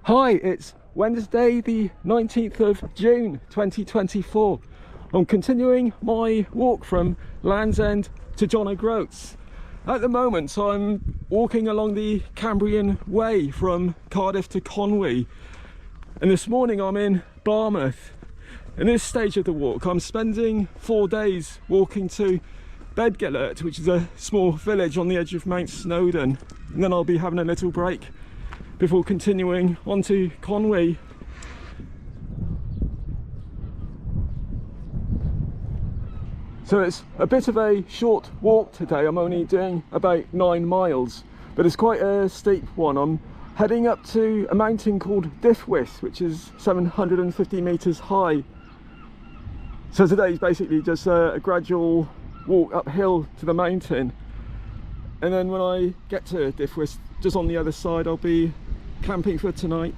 Hi, it's Wednesday the 19th of June 2024. I'm continuing my walk from Land's End to John O'Groats. At the moment I'm walking along the Cambrian Way from Cardiff to Conwy, and this morning I'm in Barmouth. In this stage of the walk I'm spending 4 days walking to Bedgillett, which is a small village on the edge of Mount Snowden, and then I'll be having a little break before continuing on to Conwy. So it's a bit of a short walk today. I'm only doing about 9 miles, but it's quite a steep one. I'm heading up to a mountain called Diffwys, which is 750 meters high. So today's basically just a gradual walk uphill to the mountain, and then when I get to Diffwys, just on the other side, I'll be camping for tonight.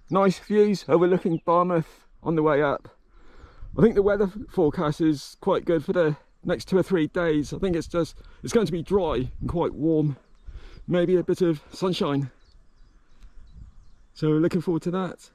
Nice views overlooking Barmouth on the way up. I think the weather forecast is quite good for the next 2 or 3 days. I think it's going to be dry and quite warm, maybe a bit of sunshine, so looking forward to that.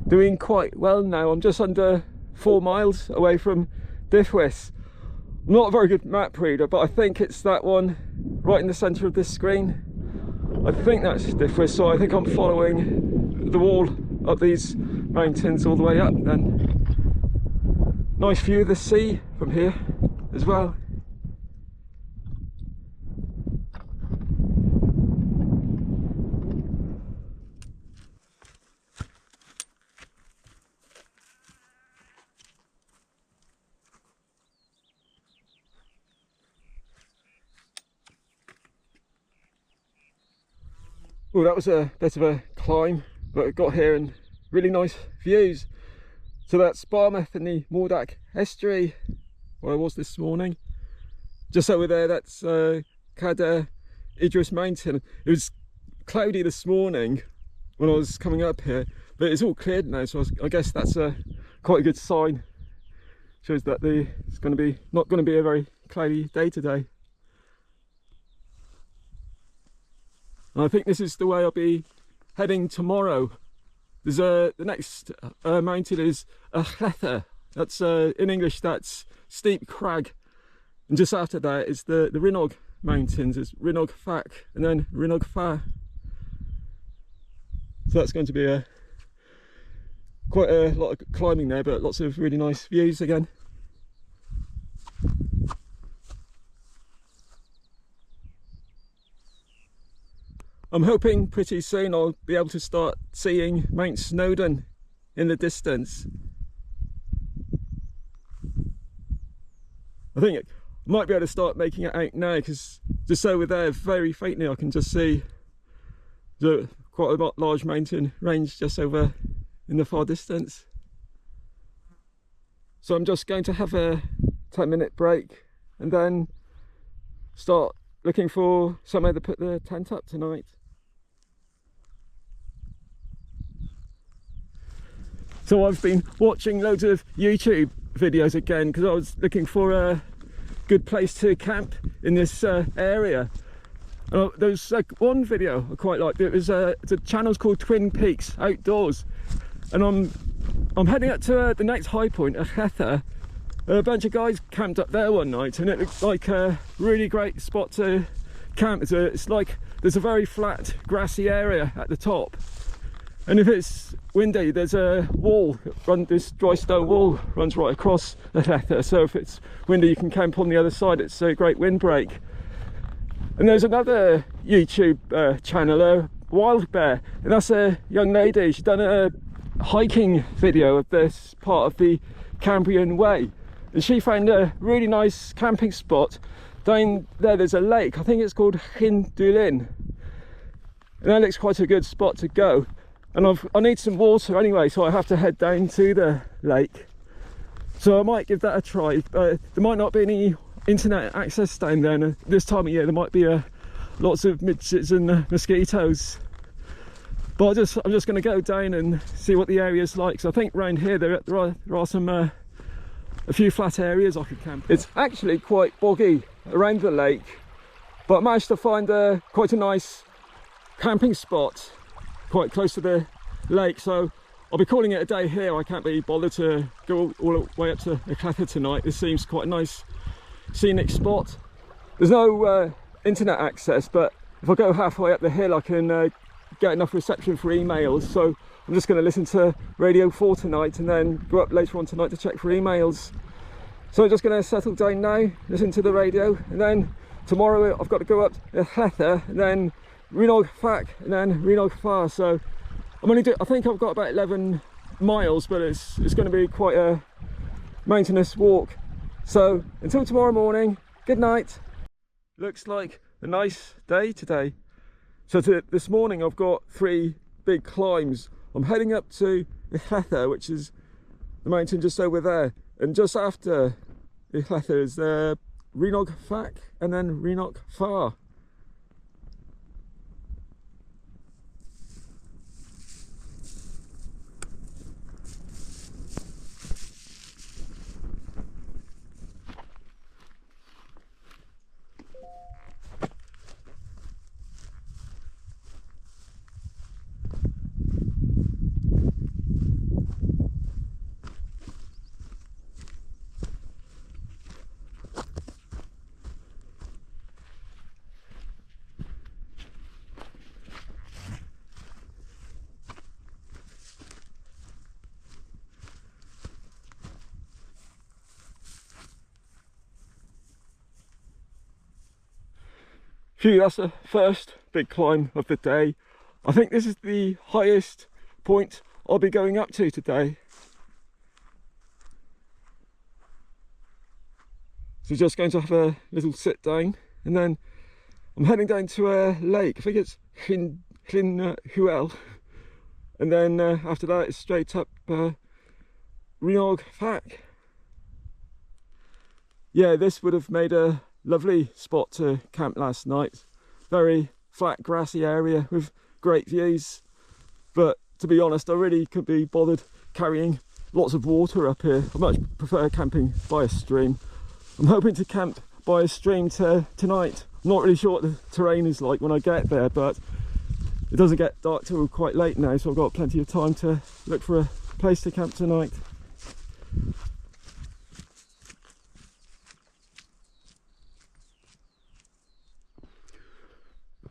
Doing quite well now. I'm just under 4 miles away from Diffwys. I'm not a very good map reader, but I think it's that one right in the centre of this screen. I think that's Diffwys, so I think I'm following the wall up these mountains all the way up then. Nice view of the sea from here as well. Well, that was a bit of a climb, but I got here and really nice views. So that's Barmouth and the Mordack Estuary, where I was this morning. Just over there, that's Cadair Idris Mountain. It was cloudy this morning when I was coming up here, but it's all cleared now, so I guess that's quite a good sign. Shows that it's going to be not going to be a very cloudy day today. And I think this is the way I'll be heading tomorrow. There's the next mountain is a Llethe. That's in English that's steep crag, and just after that is the Rhinog Mountains. It's Rhinog Fac and then Rhinog Fa. So that's going to be quite a lot of climbing there, but lots of really nice views again. I'm hoping pretty soon I'll be able to start seeing Mount Snowden in the distance. I think I might be able to start making it out now, because just over there, very faintly, I can just see quite a large mountain range just over in the far distance. So I'm just going to have a 10-minute break and then start looking for somewhere to put the tent up tonight. So I've been watching loads of YouTube videos again, because I was looking for a good place to camp in this area. And there's one video I quite liked. It's a channel's called Twin Peaks Outdoors, and I'm heading up to the next high point, a Llethe. A bunch of guys camped up there one night, and it looks like a really great spot to camp. It's like there's a very flat grassy area at the top, and if it's windy, there's a wall, this dry stone wall runs right across the Llethe, so if it's windy you can camp on the other side. It's a great windbreak. And there's another YouTube channel, Wild Bear, and that's a young lady. She's done a hiking video of this part of the Cambrian Way, and she found a really nice camping spot down there there's a lake, I think it's called Hindulin, and that looks quite a good spot to go. And I need some water anyway, so I have to head down to the lake. So I might give that a try. There might not be any internet access down there, and this time of year there might be lots of midgets and mosquitoes. But I'm just going to go down and see what the area's like. So I think around here there are some a few flat areas I could camp. It's actually quite boggy around the lake, but I managed to find quite a nice camping spot quite close to the lake. So I'll be calling it a day here. I can't be bothered to go all the way up to Eclatha tonight. This seems quite a nice scenic spot. There's no internet access, but if I go halfway up the hill I can get enough reception for emails. So I'm just going to listen to Radio 4 tonight and then go up later on tonight to check for emails. So I'm just going to settle down now, listen to the radio, and then tomorrow I've got to go up to Eclatha and then Rhinog Fac and then Rhinog Far. So I think I've got about 11 miles, but it's going to be quite a mountainous walk. So until tomorrow morning, good night. Looks like a nice day today. So this morning I've got 3 big climbs. I'm heading up to Eclatha, which is the mountain just over there, and just after Eclatha is Rhinog Fac and then Rhinog Far. Phew, that's the first big climb of the day. I think this is the highest point I'll be going up to today. So just going to have a little sit down, and then I'm heading down to a lake. I think it's Llyn-Huel, and then after that it's straight up Rhinog Fac. Yeah, this would have made a lovely spot to camp last night. Very flat grassy area with great views, but to be honest I really couldn't be bothered carrying lots of water up here. I much prefer camping by a stream. I'm hoping to camp by a stream tonight. I'm not really sure what the terrain is like when I get there, but it doesn't get dark till quite late now, so I've got plenty of time to look for a place to camp tonight.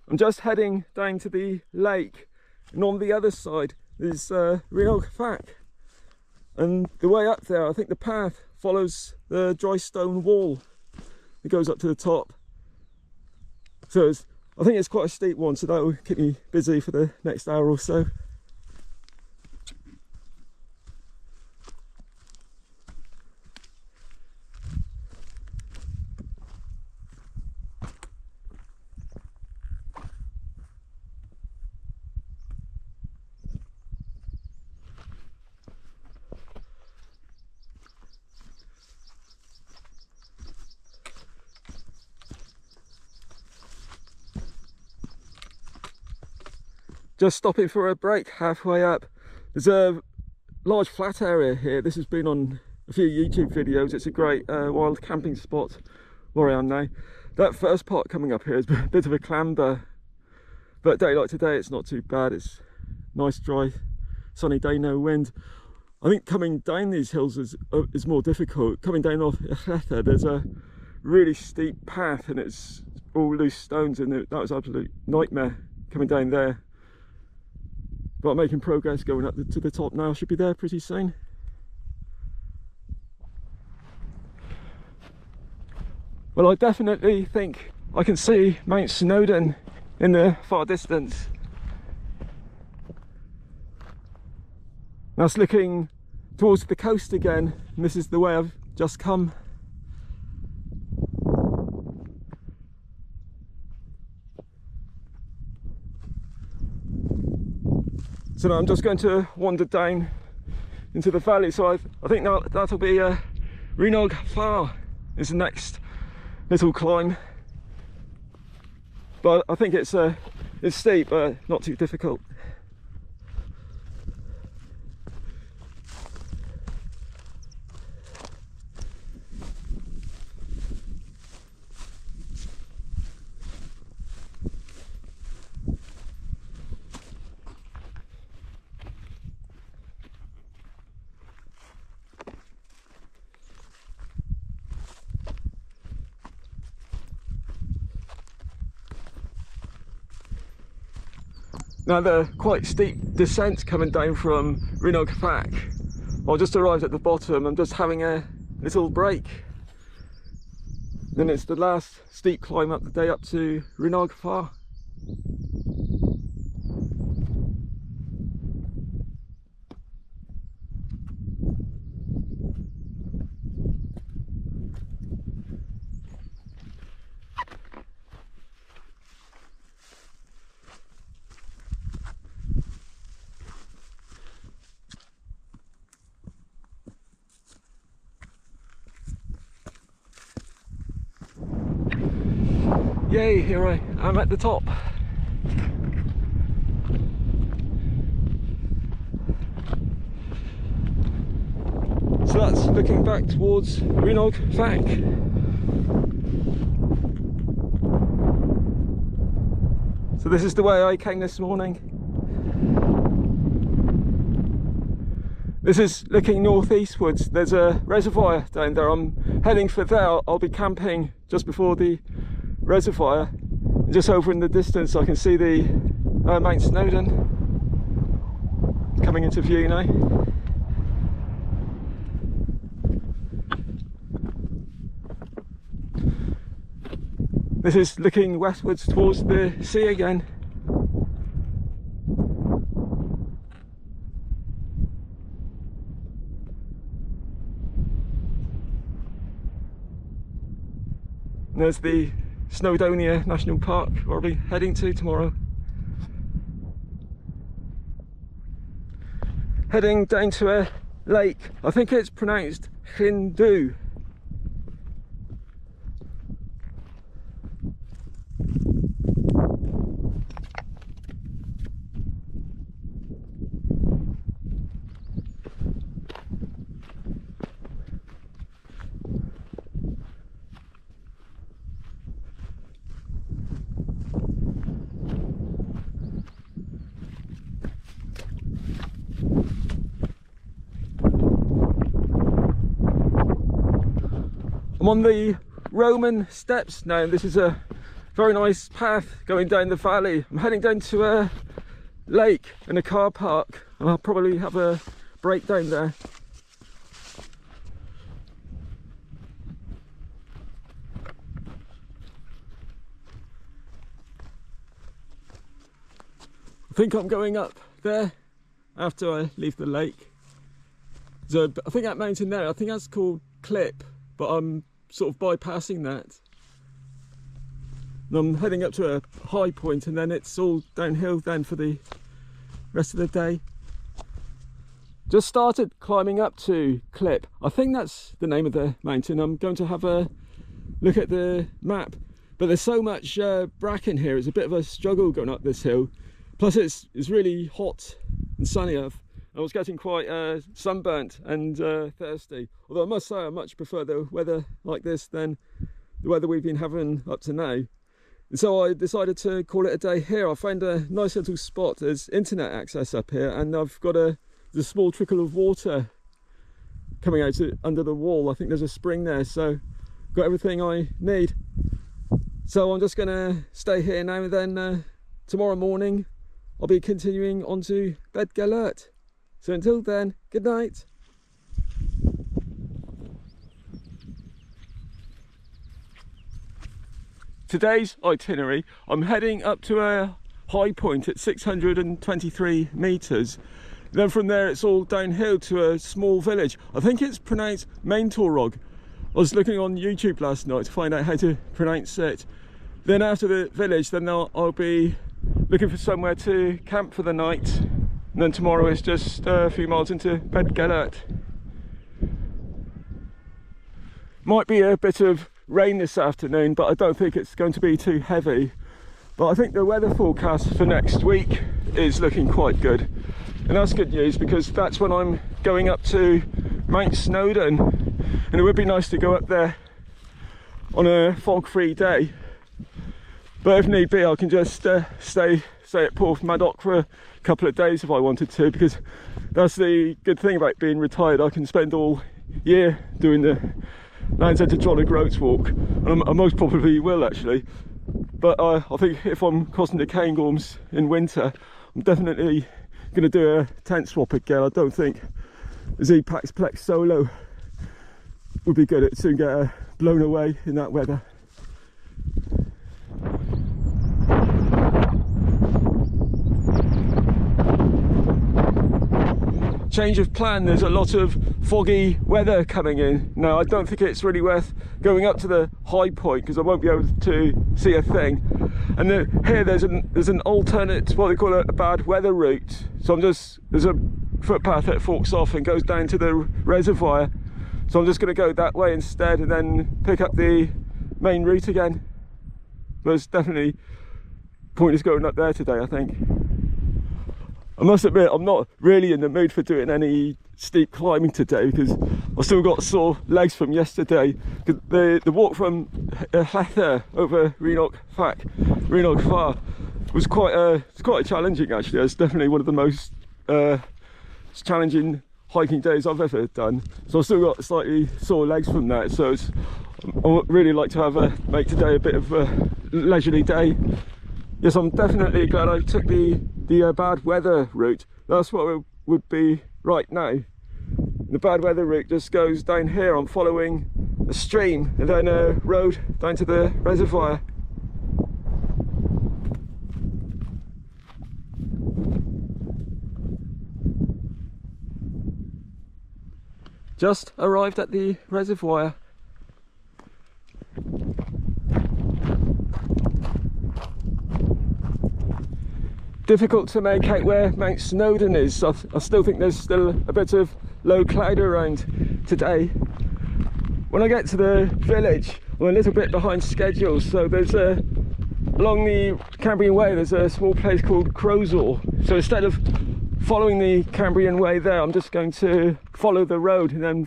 I'm just heading down to the lake, and on the other side is Rhinog Fac, and the way up there I think the path follows the dry stone wall that goes up to the top. So I think it's quite a steep one, so that will keep me busy for the next hour or so. Just stopping for a break halfway up. There's a large flat area here. This has been on a few YouTube videos. It's a great wild camping spot where I am now. That first part coming up here is a bit of a clamber, but a day like today it's not too bad. It's nice, dry, sunny day, no wind. I think coming down these hills is more difficult. Coming down off Eclatha, there's a really steep path and it's all loose stones, and that was an absolute nightmare coming down there. But I'm making progress going up to the top now. I should be there pretty soon. Well, I definitely think I can see Mount Snowden in the far distance. That's looking towards the coast again, and this is the way I've just come. So now I'm just going to wander down into the valley. So I think that'll be Rhinog Far is the next little climb. But I think it's steep, but not too difficult. Now the quite steep descent coming down from Rhinog Fach. I just arrived at the bottom. I'm just having a little break. Then it's the last steep climb up the day up to Rhinog Fach. Yay, here I'm at the top. So that's looking back towards Rhinog Fach. So this is the way I came this morning. This is looking northeastwards. There's a reservoir down there. I'm heading for there. I'll be camping just before the reservoir. And just over in the distance I can see the Mount Snowden coming into view now. This is looking westwards towards the sea again. And there's the Snowdonia National Park where I'll be heading to tomorrow. Heading down to a lake. I think it's pronounced Hindu. I'm on the Roman steps now. This is a very nice path going down the valley. I'm heading down to a lake and a car park, and I'll probably have a break down there. I think I'm going up there after I leave the lake. So I think that mountain there, I think that's called Clip, but I'm sort of bypassing that. And I'm heading up to a high point, and then it's all downhill then for the rest of the day. Just started climbing up to Clip. I think that's the name of the mountain. I'm going to have a look at the map, but there's so much bracken here. It's a bit of a struggle going up this hill. Plus it's really hot and sunny. I was getting quite sunburnt and thirsty. Although I must say I much prefer the weather like this than the weather we've been having up to now. And so I decided to call it a day here. I found a nice little spot. There's internet access up here, and I've got a small trickle of water coming out under the wall. I think there's a spring there, so got everything I need. So I'm just gonna stay here now, and then tomorrow morning I'll be continuing on to Bed Gelert. So until then, good night. Today's itinerary, I'm heading up to a high point at 623 metres. Then from there it's all downhill to a small village. I think it's pronounced Maintorog. I was looking on YouTube last night to find out how to pronounce it. Then after the village, then I'll be looking for somewhere to camp for the night. and then tomorrow is just a few miles into Bedgellert. Might be a bit of rain this afternoon, but I don't think it's going to be too heavy. But I think the weather forecast for next week is looking quite good, and that's good news because that's when I'm going up to Mount Snowden, and it would be nice to go up there on a fog-free day. But if need be, I can just stay at Porthmadog for a couple of days if I wanted to, because that's the good thing about being retired. I can spend all year doing the Land's End to Drolig Roads walk, and I most probably will actually. But I think if I'm crossing the Cairngorms in winter, I'm definitely going to do a tent swap again. I don't think the Z-Pack's Plex Solo would be good. It'd soon get blown away in that weather. Change of plan, there's a lot of foggy weather coming in. Now I don't think it's really worth going up to the high point because I won't be able to see a thing. And here there's an alternate, what they call a bad weather route. So there's a footpath that forks off and goes down to the reservoir. So I'm just going to go that way instead and then pick up the main route again. There's definitely pointless going up there today, I think. I must admit, I'm not really in the mood for doing any steep climbing today because I've still got sore legs from yesterday. The walk from Llether over Rhinog Far was quite challenging actually. It's definitely one of the most challenging hiking days I've ever done. So I've still got slightly sore legs from that. So I would really like to make today a bit of a leisurely day. Yes, I'm definitely glad I took the bad weather route. That's what it would be right now. The bad weather route just goes down here. I'm following a stream and then a road down to the reservoir. Just arrived at the reservoir. Difficult to make out where Mount Snowden is. I still think there's still a bit of low cloud around today. When I get to the village, I'm a little bit behind schedule. So there's along the Cambrian Way, there's a small place called Crowsall. So instead of following the Cambrian Way there, I'm just going to follow the road and then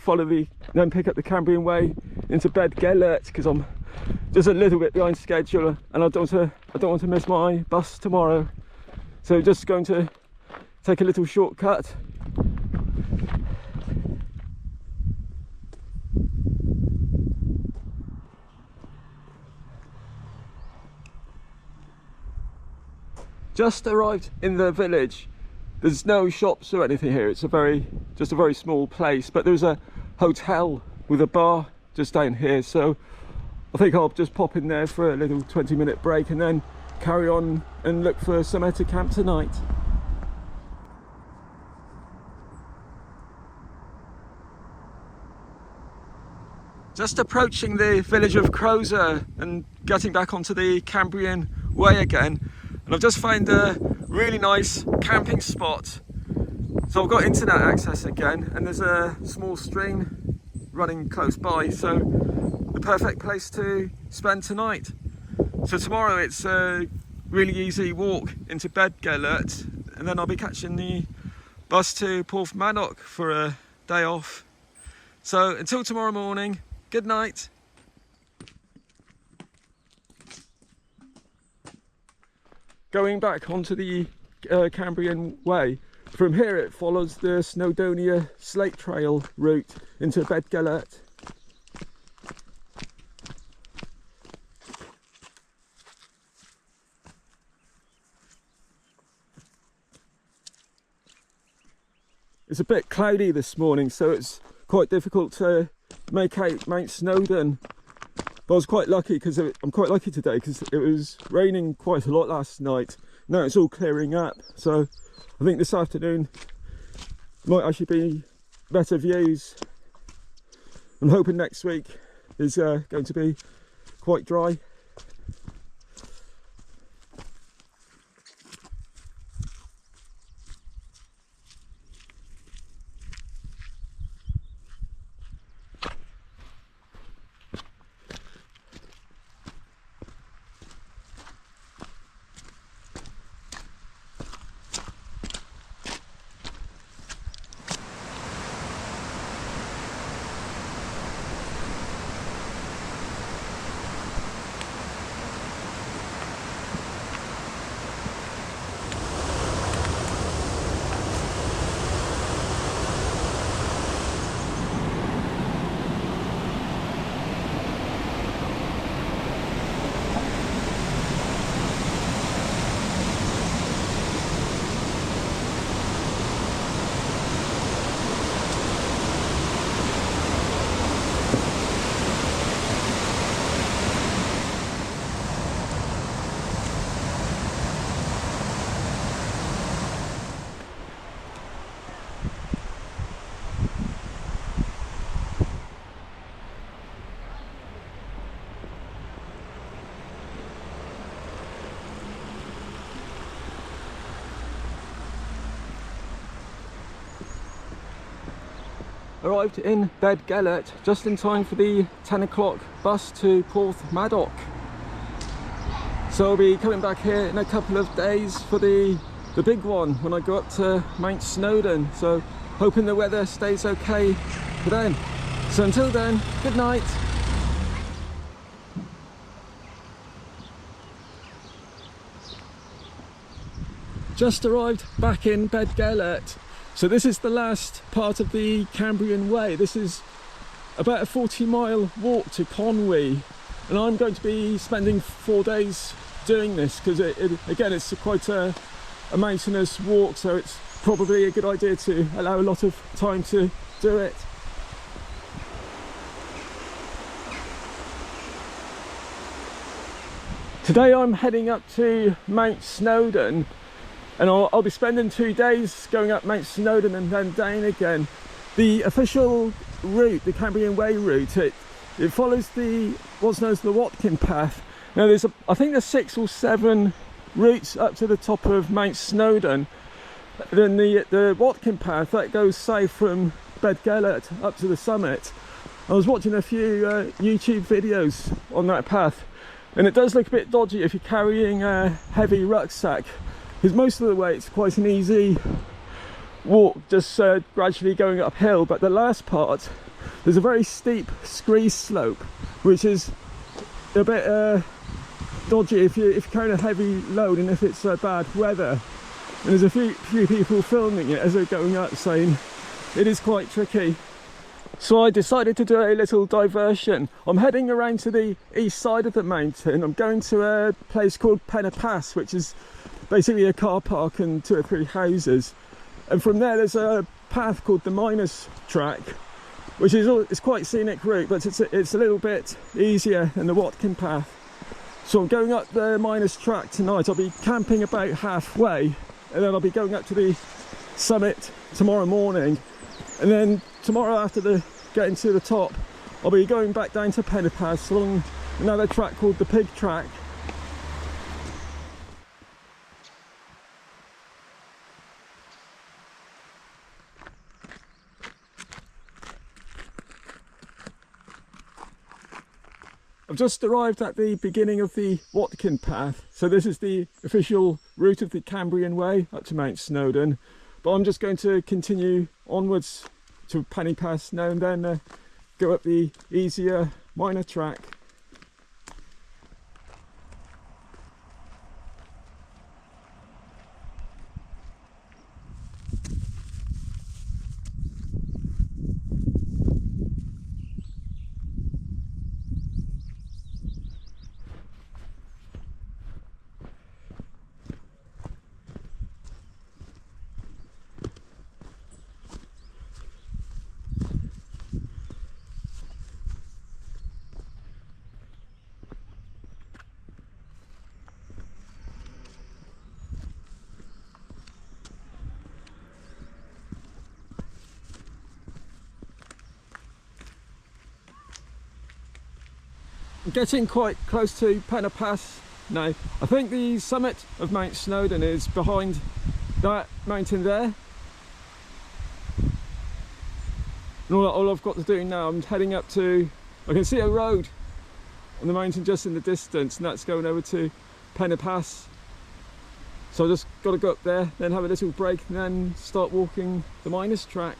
pick up the Cambrian Way into Bedgellert because I'm just a little bit behind schedule and I don't want to miss my bus tomorrow. So just going to take a little shortcut. Just arrived in the village. There's no shops or anything here. It's just a very small place, but there's a hotel with a bar just down here. So I think I'll just pop in there for a little 20-minute break and then carry on and look for somewhere to camp tonight. Just approaching the village of Crowsall and getting back onto the Cambrian Way again, and I've just found a really nice camping spot. So I've got internet access again and there's a small stream running close by, so the perfect place to spend tonight. So tomorrow it's a really easy walk into Bedgellert and then I'll be catching the bus to Porthmadog for a day off. So until tomorrow morning, good night. Going back onto the Cambrian Way, from here it follows the Snowdonia Slate Trail route into Bedgellert. It's a bit cloudy this morning, so it's quite difficult to make out Mount Snowden. But I was quite lucky because I'm quite lucky today because it was raining quite a lot last night. Now it's all clearing up, so I think this afternoon might actually be better views. I'm hoping next week is going to be quite dry. arrived in Bedgelert just in time for the 10 o'clock bus to Porth Maddock. So I'll be coming back here in a couple of days for the big one when I go up to Mount Snowden. So hoping the weather stays okay for then. So until then, good night. Just arrived back in Bedgelert. So this is the last part of the Cambrian Way. This is about a 40-mile walk to Conwy, and I'm going to be spending 4 days doing this because again it's quite a mountainous walk, so it's probably a good idea to allow a lot of time to do it. Today I'm heading up to Mount Snowden, and I'll be spending 2 days going up Mount Snowden and then down again. The official route, the Cambrian Way route, it follows what's known as the Watkin path. Now I think there's 6 or 7 routes up to the top of Mount Snowden. Then the Watkin path, that goes south from Bedgelert up to the summit. I was watching a few YouTube videos on that path, and it does look a bit dodgy if you're carrying a heavy rucksack, because most of the way it's quite an easy walk, just gradually going uphill. But the last part, there's a very steep scree slope, which is a bit dodgy if you're carrying a heavy load and if it's bad weather. And there's a few people filming it as they're going up, saying it is quite tricky. So I decided to do a little diversion. I'm heading around to the east side of the mountain. I'm going to a place called Penna Pass, which is basically a car park and 2 or 3 houses. And from there there's a path called the Miners Track, which is quite a scenic route, but it's a little bit easier than the Watkin path. So I'm going up the Miners Track tonight. I'll be camping about halfway, and then I'll be going up to the summit tomorrow morning. And then tomorrow, after getting to the top, I'll be going back down to Penna Pass along another track called the Pig Track. I've just arrived at the beginning of the Watkin path. So this is the official route of the Cambrian Way up to Mount Snowden. But I'm just going to continue onwards to Penna Pass now and then go up the easier Miner Track. I'm getting quite close to Penna Pass now. I think the summit of Mount Snowden is behind that mountain there. And all I've got to do now, I'm heading up to, I can see a road on the mountain just in the distance, and that's going over to Penna Pass. So I just got to go up there, then have a little break, and then start walking the Miners Track.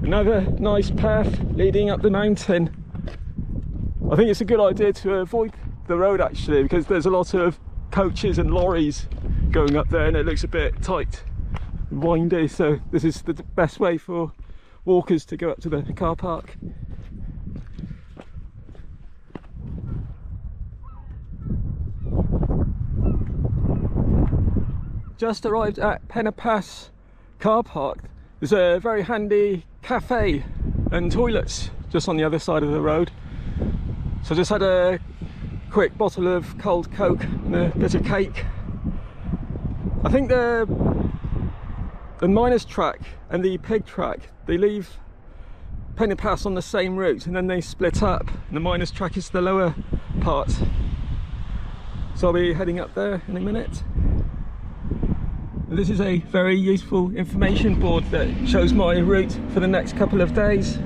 Another nice path leading up the mountain. I think it's a good idea to avoid the road actually, because there's a lot of coaches and lorries going up there and it looks a bit tight and windy, so this is the best way for walkers to go up to the car park. just arrived at Pass car park. There's a very handy cafe and toilets just on the other side of the road. So I just had a quick bottle of cold Coke and a bit of cake. I think the miners track and the pig track, they leave Pass on the same route and then they split up, and the miners track is the lower part. So I'll be heading up there in a minute. This is a very useful information board that shows my route for the next couple of days.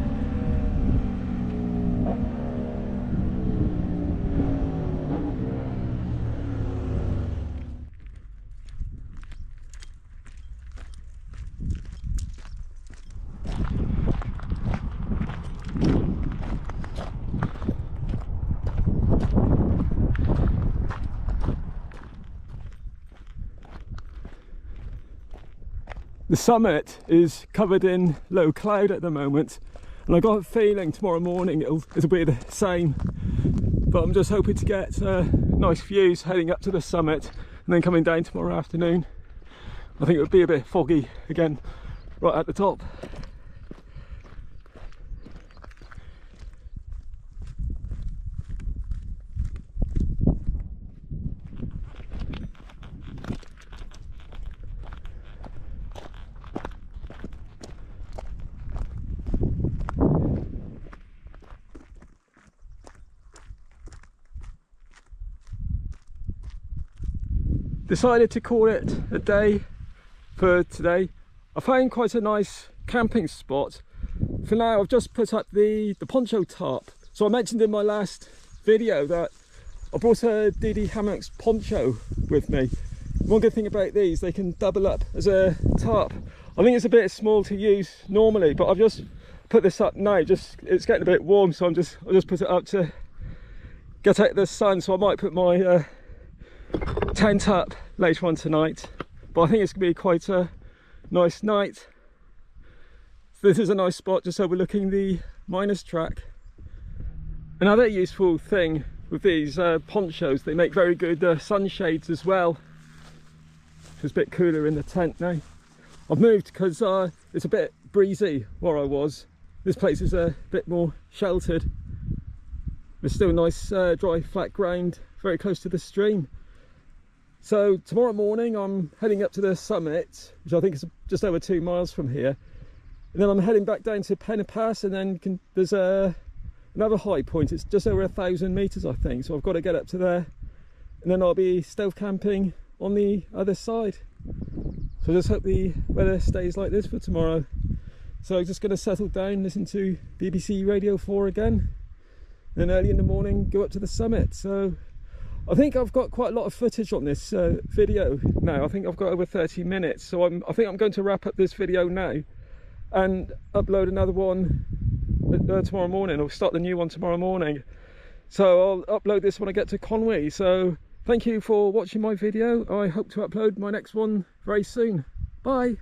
The summit is covered in low cloud at the moment, and I got a feeling tomorrow morning it'll be the same, but I'm just hoping to get nice views heading up to the summit and then coming down tomorrow afternoon. I think it would be a bit foggy again right at the top. Decided to call it a day for today. I found quite a nice camping spot. For now I've just put up the poncho tarp. So I mentioned in my last video that I brought a DD Hammocks poncho with me. One good thing about these, they can double up as a tarp. I think it's a bit small to use normally, but I've just put this up now. It's getting a bit warm, so I'll just put it up to get out the sun. So I might put my tent up later on tonight, but I think it's gonna be quite a nice night. So this is a nice spot just overlooking the miners track. Another useful thing with these ponchos, they make very good sunshades as well. It's a bit cooler in the tent now. I've moved because it's a bit breezy where I was. This place is a bit more sheltered. There's still nice dry flat ground very close to the stream. So tomorrow morning I'm heading up to the summit, which I think is just over 2 miles from here, and then I'm heading back down to Pass, and then there's another high point. It's just over 1,000 meters I think, so I've got to get up to there, and then I'll be stealth camping on the other side. So I just hope the weather stays like this for tomorrow. So I'm just going to settle down, listen to BBC Radio 4 again, and then early in the morning go up to the summit. So I think I've got quite a lot of footage on this video now. I think I've got over 30 minutes, so I think I'm going to wrap up this video now and upload another one tomorrow morning, or start the new one tomorrow morning. So I'll upload this when I get to Conwy. So thank you for watching my video. I hope to upload my next one very soon. Bye.